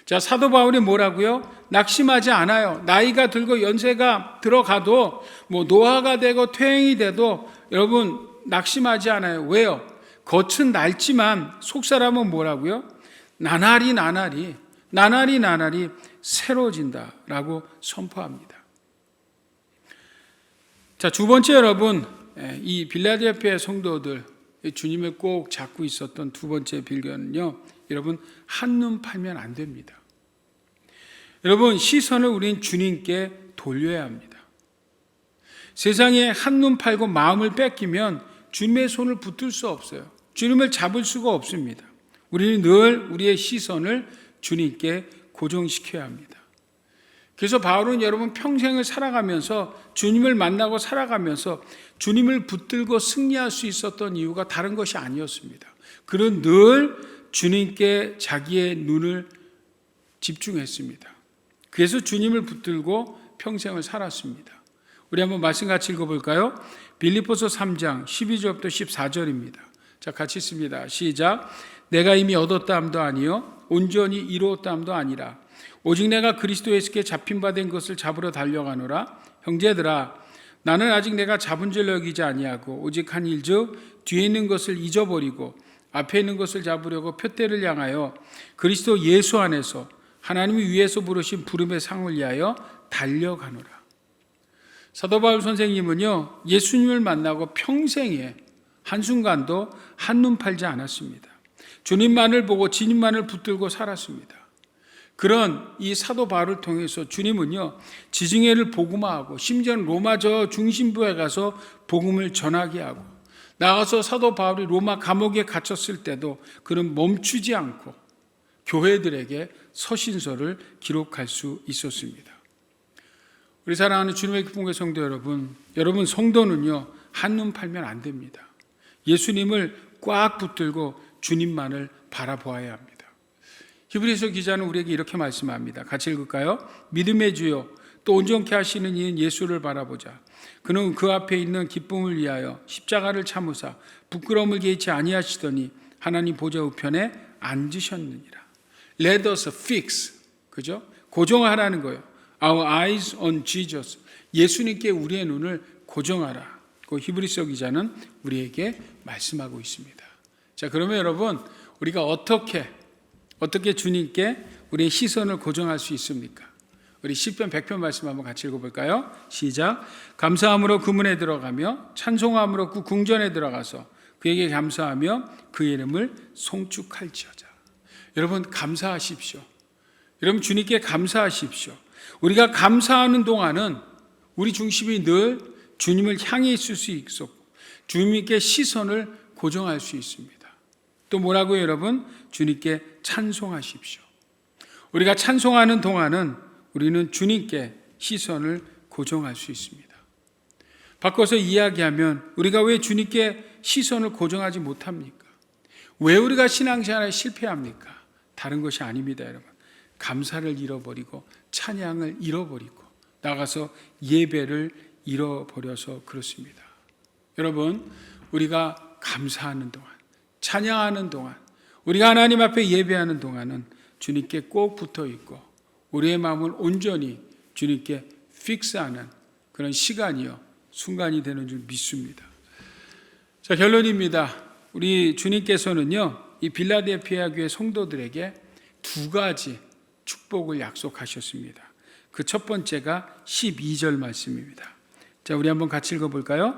자, 사도 바울이 뭐라고요? 낙심하지 않아요. 나이가 들고 연세가 들어가도 노화가 되고 퇴행이 돼도 여러분 낙심하지 않아요. 왜요? 겉은 낡지만 속사람은 뭐라고요? 나날이 새로워진다라고 선포합니다. 자, 두 번째 여러분, 이 빌라델피아 성도들 주님을 꼭 잡고 있었던 두 번째 빌견은요, 여러분 한눈 팔면 안 됩니다. 여러분 시선을 우린 주님께 돌려야 합니다. 세상에 한눈 팔고 마음을 뺏기면 주님의 손을 붙들 수 없어요. 주님을 잡을 수가 없습니다. 우리는 늘 우리의 시선을 주님께 고정시켜야 합니다. 그래서 바울은 여러분 평생을 살아가면서 주님을 만나고 살아가면서 주님을 붙들고 승리할 수 있었던 이유가 다른 것이 아니었습니다. 그는 늘 주님께 자기의 눈을 집중했습니다. 그래서 주님을 붙들고 평생을 살았습니다. 우리 한번 말씀 같이 읽어볼까요? 빌립보서 3장 12절부터 14절입니다. 자, 같이 읽습니다. 시작. 내가 이미 얻었다 함도 아니요 온전히 이루었다 함도 아니라 오직 내가 그리스도 예수께 잡힌 바 된 것을 잡으러 달려가노라. 형제들아, 나는 아직 내가 잡은 줄 여기지 아니하고 오직 한 일즉 뒤에 있는 것을 잊어버리고 앞에 있는 것을 잡으려고 표대를 향하여 그리스도 예수 안에서 하나님이 위에서 부르신 부름의 상을 위하여 달려가노라. 사도 바울 선생님은요, 예수님을 만나고 평생에 한순간도 한눈 팔지 않았습니다. 주님만을 보고 주님만을 붙들고 살았습니다. 그런 이 사도 바울을 통해서 주님은요, 지중해를 복음화하고 심지어는 로마 저 중심부에 가서 복음을 전하게 하고, 나가서 사도 바울이 로마 감옥에 갇혔을 때도 그는 멈추지 않고 교회들에게 서신서를 기록할 수 있었습니다. 우리 사랑하는 주님의 기쁜 교회 성도 여러분, 여러분 성도는요, 한눈 팔면 안 됩니다. 예수님을 꽉 붙들고 주님만을 바라보아야 합니다. 히브리서 기자는 우리에게 이렇게 말씀합니다. 같이 읽을까요? 믿음의 주요 또 온전케 하시는 이인 예수를 바라보자. 그는 그 앞에 있는 기쁨을 위하여 십자가를 참으사 부끄러움을 개의치 아니하시더니 하나님 보좌 우편에 앉으셨느니라. Let us fix, 그죠? 고정하라는 거예요. Our eyes on Jesus. 예수님께 우리의 눈을 고정하라. 그 히브리서 기자는 우리에게 말씀하고 있습니다. 자, 그러면 여러분, 우리가 어떻게 주님께 우리의 시선을 고정할 수 있습니까? 우리 시편 100편 말씀 한번 같이 읽어볼까요? 시작. 감사함으로 그 문에 들어가며 찬송함으로 그 궁전에 들어가서 그에게 감사하며 그 이름을 송축할지어다. 여러분 감사하십시오. 여러분 주님께 감사하십시오. 우리가 감사하는 동안은 우리 중심이 늘 주님을 향해 있을 수 있었고 주님께 시선을 고정할 수 있습니다. 또 뭐라고요, 여러분? 주님께 찬송하십시오. 우리가 찬송하는 동안은 우리는 주님께 시선을 고정할 수 있습니다. 바꿔서 이야기하면 우리가 왜 주님께 시선을 고정하지 못합니까? 왜 우리가 신앙생활에 실패합니까? 다른 것이 아닙니다, 여러분. 감사를 잃어버리고 찬양을 잃어버리고 나가서 예배를 잃어버려서 그렇습니다. 여러분, 우리가 감사하는 동안, 찬양하는 동안, 우리가 하나님 앞에 예배하는 동안은 주님께 꼭 붙어 있고 우리의 마음을 온전히 주님께 픽스하는 그런 시간이요, 순간이 되는 줄 믿습니다. 자, 결론입니다. 우리 주님께서는요, 이 빌라델피아 교회 성도들에게 두 가지 축복을 약속하셨습니다. 그 첫 번째가 12절 말씀입니다. 자, 우리 한번 같이 읽어볼까요?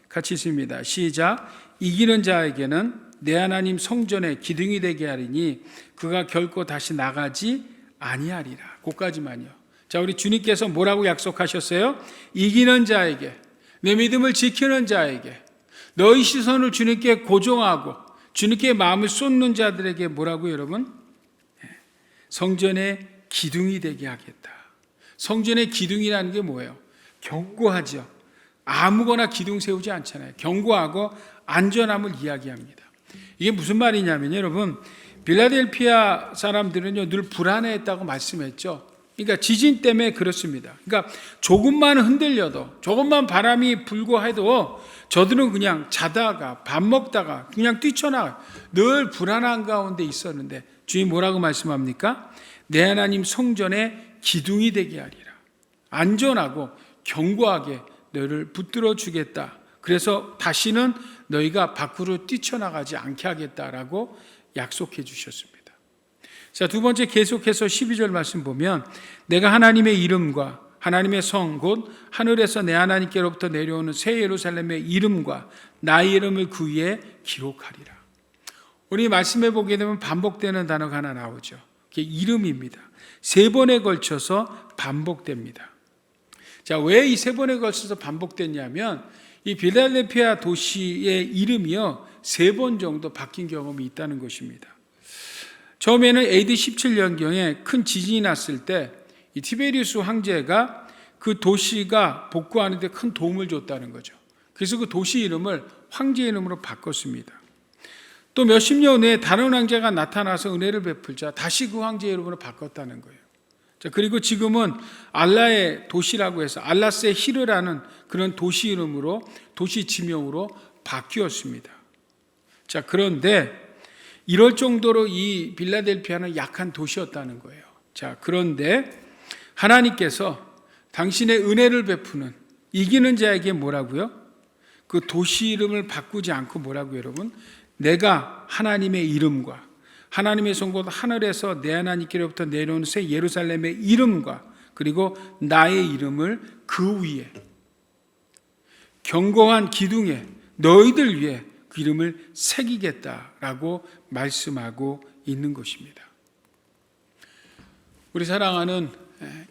같이 읽습니다. 시작. 이기는 자에게는 내 하나님 성전에 기둥이 되게 하리니 그가 결코 다시 나가지 아니하리라. 그까지만요. 자, 우리 주님께서 뭐라고 약속하셨어요? 이기는 자에게, 내 믿음을 지키는 자에게, 너희 시선을 주님께 고정하고 주님께 마음을 쏟는 자들에게 뭐라고요, 여러분? 성전의 기둥이 되게 하겠다. 성전의 기둥이라는 게 뭐예요? 견고하죠. 아무거나 기둥 세우지 않잖아요. 견고하고 안전함을 이야기합니다. 이게 무슨 말이냐면 여러분, 빌라델피아 사람들은요 늘 불안해했다고 말씀했죠. 그러니까 지진 때문에 그렇습니다. 그러니까 조금만 흔들려도, 조금만 바람이 불고 해도 저들은 그냥 자다가 밥 먹다가 그냥 뛰쳐나가요. 늘 불안한 가운데 있었는데 주님 뭐라고 말씀합니까? 내 하나님 성전에 기둥이 되게 하리라. 안전하고 견고하게 너희를 붙들어 주겠다. 그래서 다시는 너희가 밖으로 뛰쳐나가지 않게 하겠다라고 약속해 주셨습니다. 자, 두 번째 계속해서 12절 말씀 보면 내가 하나님의 이름과 하나님의 성 곧 하늘에서 내 하나님께로부터 내려오는 새 예루살렘의 이름과 나의 이름을 그 위에 기록하리라. 우리 말씀해 보게 되면 반복되는 단어가 하나 나오죠. 그게 이름입니다. 3번에 걸쳐서 반복됩니다. 자, 왜 이 3번에 걸쳐서 반복됐냐면 이 빌라델피아 도시의 이름이요 3번 정도 바뀐 경험이 있다는 것입니다. 처음에는 AD 17년경에 큰 지진이 났을 때 이 티베리우스 황제가 그 도시가 복구하는 데 큰 도움을 줬다는 거죠. 그래서 그 도시 이름을 황제 이름으로 바꿨습니다. 또 몇십 년 후에 다른 황제가 나타나서 은혜를 베풀자 다시 그 황제 이름으로 바꿨다는 거예요. 자, 그리고 지금은 알라의 도시라고 해서 알라세 히르라는 그런 도시 이름으로, 도시 지명으로 바뀌었습니다. 자, 그런데 이럴 정도로 이 빌라델피아는 약한 도시였다는 거예요. 자, 그런데 하나님께서 당신의 은혜를 베푸는 이기는 자에게 뭐라고요? 그 도시 이름을 바꾸지 않고 뭐라고요, 여러분? 내가 하나님의 이름과 하나님의 성 곧 하늘에서 내 하나님께로부터 내려온 새 예루살렘의 이름과 그리고 나의 이름을 그 위에 견고한 기둥에 너희들 위에 그 이름을 새기겠다라고 말씀하고 있는 것입니다. 우리 사랑하는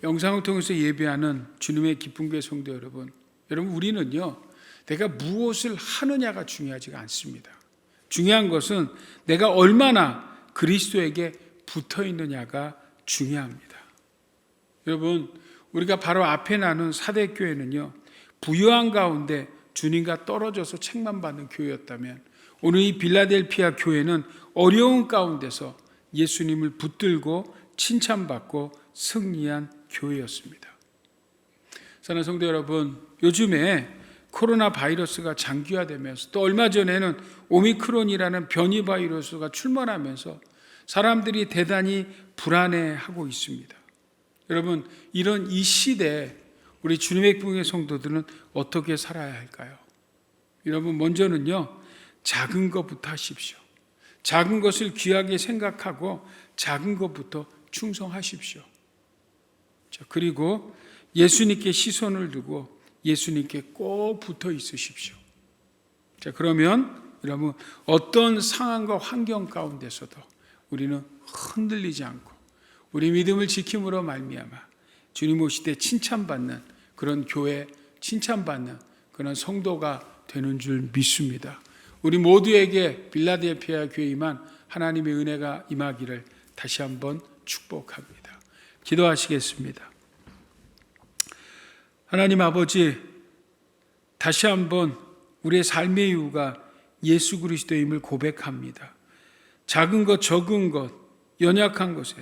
영상을 통해서 예배하는 주님의 기쁜 교회 성도 여러분, 우리는요 내가 무엇을 하느냐가 중요하지가 않습니다. 중요한 것은 내가 얼마나 그리스도에게 붙어 있느냐가 중요합니다. 여러분, 우리가 바로 앞에 나눈 사대교회는요 부유한 가운데 주님과 떨어져서 책만 받는 교회였다면 오늘 이 빌라델피아 교회는 어려운 가운데서 예수님을 붙들고 칭찬받고 승리한 교회였습니다. 사랑하는 성도 여러분, 요즘에 코로나 바이러스가 장기화되면서 또 얼마 전에는 오미크론이라는 변이 바이러스가 출몰하면서 사람들이 대단히 불안해하고 있습니다. 여러분, 이런 이 시대에 우리 주님의 교회 성도들은 어떻게 살아야 할까요? 여러분, 먼저는요 작은 것부터 하십시오. 작은 것을 귀하게 생각하고 작은 것부터 충성하십시오. 자, 그리고 예수님께 시선을 두고 예수님께 꼭 붙어 있으십시오. 자, 그러면 여러분 어떤 상황과 환경 가운데서도 우리는 흔들리지 않고 우리 믿음을 지킴으로 말미암아 주님 오실 때 칭찬받는 그런 교회, 칭찬받는 그런 성도가 되는 줄 믿습니다. 우리 모두에게 빌라델피아 교회에만 하나님의 은혜가 임하기를 다시 한번 축복합니다. 기도하시겠습니다. 하나님 아버지, 다시 한번 우리의 삶의 이유가 예수 그리스도임을 고백합니다. 작은 것, 적은 것, 연약한 것에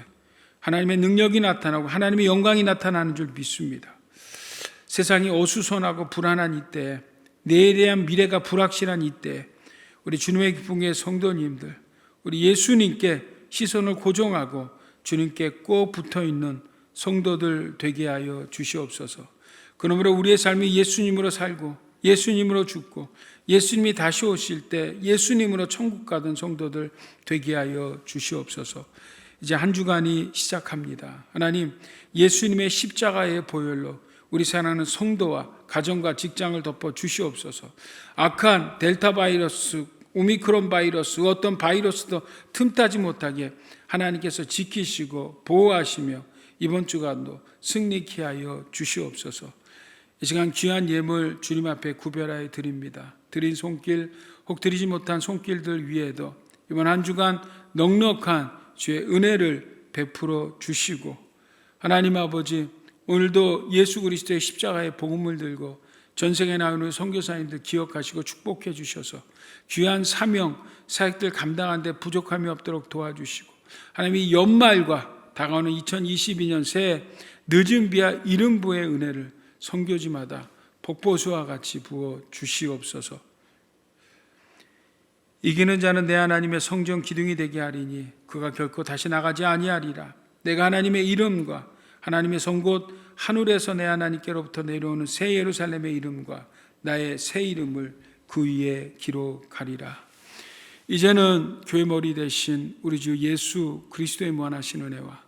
하나님의 능력이 나타나고 하나님의 영광이 나타나는 줄 믿습니다. 세상이 어수선하고 불안한 이때, 내일에 대한 미래가 불확실한 이때 우리 주님의 기쁜 교회 성도님들, 우리 예수님께 시선을 고정하고 주님께 꼭 붙어있는 성도들 되게 하여 주시옵소서. 그러므로 우리의 삶이 예수님으로 살고 예수님으로 죽고 예수님이 다시 오실 때 예수님으로 천국 가던 성도들 되게 하여 주시옵소서. 이제 한 주간이 시작합니다. 하나님, 예수님의 십자가의 보혈로 우리 사랑하는 성도와 가정과 직장을 덮어 주시옵소서. 악한 델타 바이러스, 오미크론 바이러스, 어떤 바이러스도 틈타지 못하게 하나님께서 지키시고 보호하시며 이번 주간도 승리케 하여 주시옵소서. 이 시간 귀한 예물 주님 앞에 구별하여 드립니다. 드린 손길, 혹 드리지 못한 손길들 위에도 이번 한 주간 넉넉한 주의 은혜를 베풀어 주시고, 하나님 아버지, 오늘도 예수 그리스도의 십자가의 복음을 들고 전생에 나오는 선교사님들 기억하시고 축복해 주셔서 귀한 사명, 사역들 감당하는 데 부족함이 없도록 도와주시고, 하나님이 연말과 다가오는 2022년 새해 늦은 비와 이른 부의 은혜를 선교지마다 폭포수와 같이 부어 주시옵소서. 이기는 자는 내 하나님의 성전 기둥이 되게 하리니 그가 결코 다시 나가지 아니하리라. 내가 하나님의 이름과 하나님의 성 곧 하늘에서 내 하나님께로부터 내려오는 새 예루살렘의 이름과 나의 새 이름을 그 위에 기록하리라. 이제는 교회 머리 대신 우리 주 예수 그리스도의 무한하신 은혜와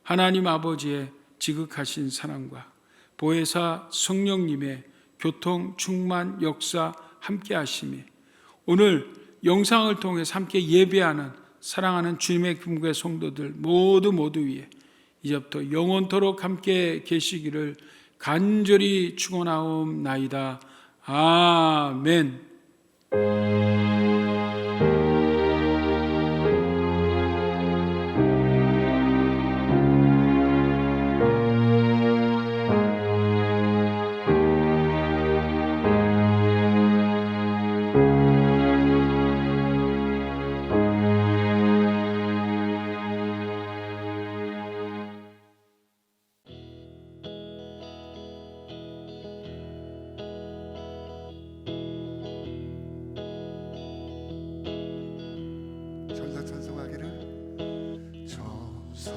하나님 아버지의 지극하신 사랑과 보혜사 성령님의 교통, 충만, 역사 함께 하심이 오늘 영상을 통해서 함께 예배하는 사랑하는 주님의 금구의 성도들 모두 위에 이제부터 영원토록 함께 계시기를 간절히 축원하옵나이다. 아멘. 전사 찬송하기를 전사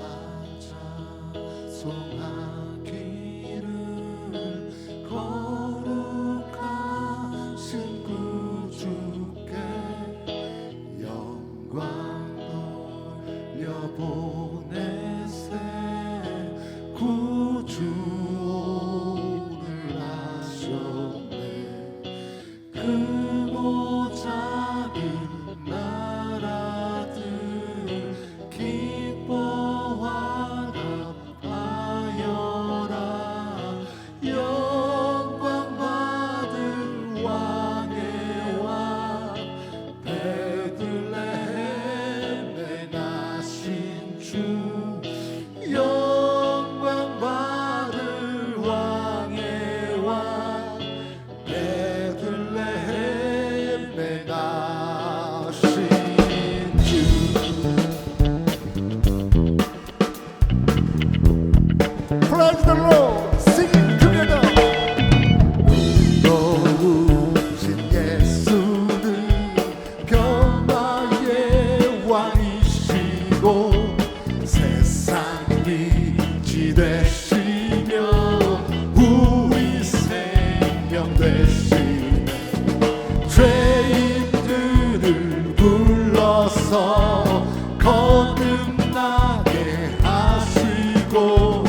찬송하기를 거룩하신 구주께 영광 돌려보내세 구주 오늘 하셨네 크고 작은 나라들 기뻐 화답하여라 영광 받을 왕의 왕 베들레헴에 나신 주 영광 받을 왕의 왕 베들레헴에 나신 주 Praise the Lord, sing it together. 의로우신 예수는 평화의 왕이시고 세상 빛이 되시며 우리 생명 되시네 죄인들을 불러서 거듭나게 하시고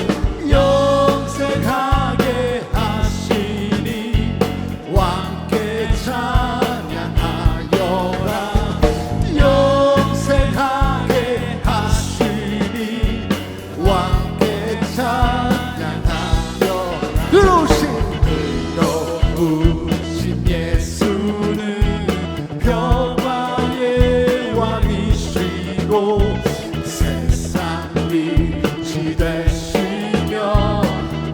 영생하게 하시니 왕께 찬양하여라 영생하게 하시니 왕께 찬양하여라 의로우신 예수는 평화의 왕이시고 세상 빛이 되시며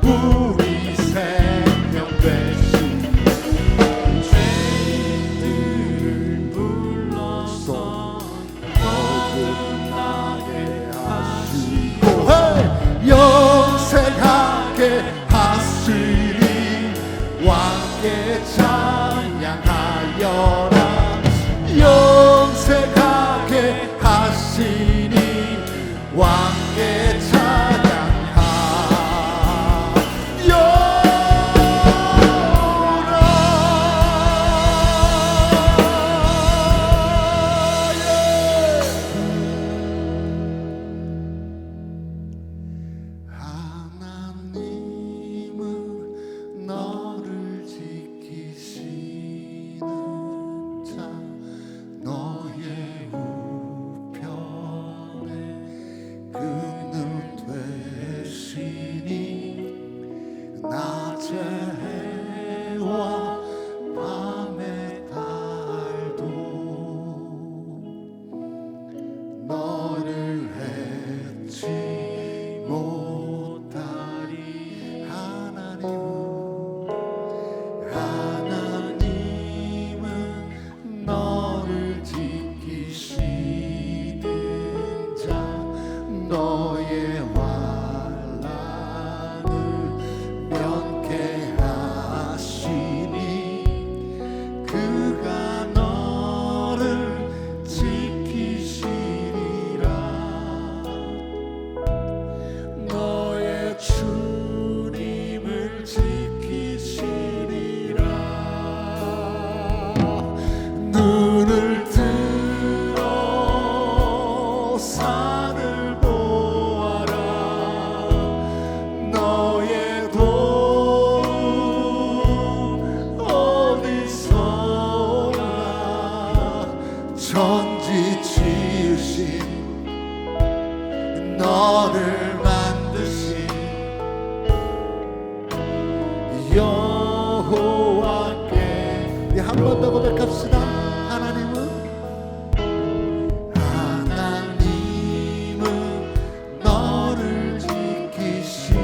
우리 생명 되시니 죄인들을 불러서 거듭나게 하시고 영생하게 하시니 왕께 찬양하여라 영생하게 하시니 왕께 하나님은 너를 지키시는 자 너의 우편에 그 너를 만드신 여호와께 한 번 더 고백합시다. 하나님은 너를 지키시는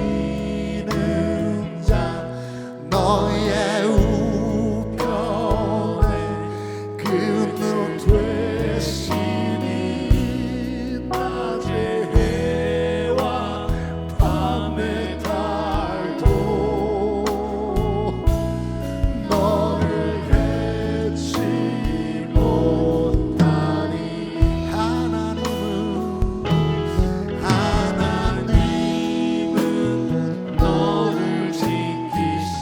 자 너의 우편에 그늘 되시니 낮의 해와 밤의 달도 너를 해치 못하니 하나님은 너를 지키시는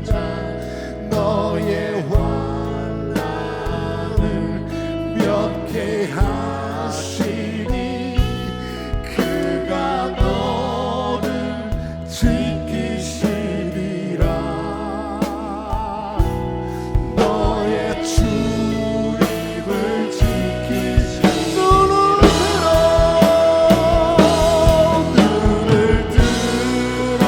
자 너의 환난을 면케하시니 그가 너를 지키시리라. 너의 출입을 지키시 눈을 들어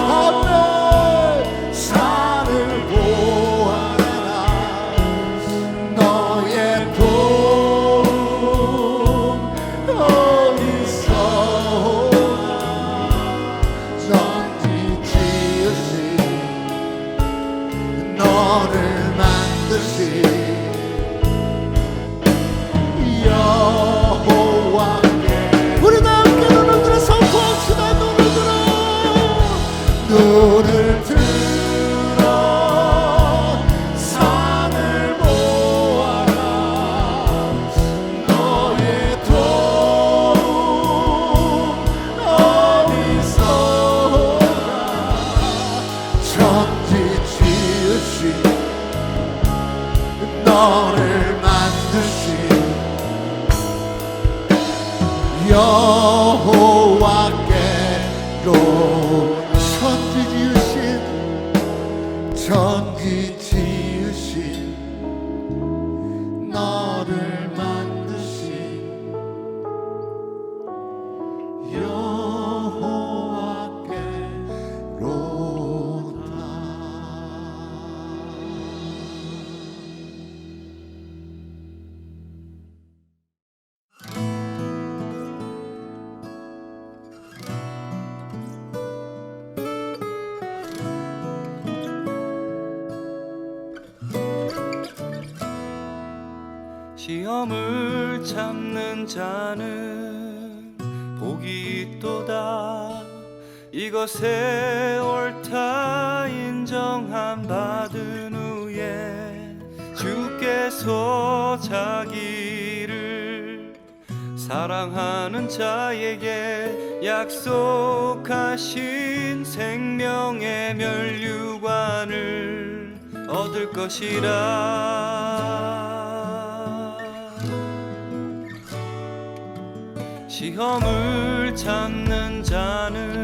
산을 보아라. 너의 도움 어디서 전지 지으신 너를 만드신 여호와께 우리 다 함께 눈을 들어 선포합시다. 눈을 들어 산을 보아라. 너의 도움 어디서가 천지 지으신 너를 만드신 여호와께로 천지 지으신 너를 만드신 여호와께로다. 시험을 참는 자는 복이 있도다. 이것에 옳다 인정함 받은 후에 주께서 자기를 사랑하는 자에게 약속하신 생명의 멸류관을 얻을 것이라. 시험을 참는 자는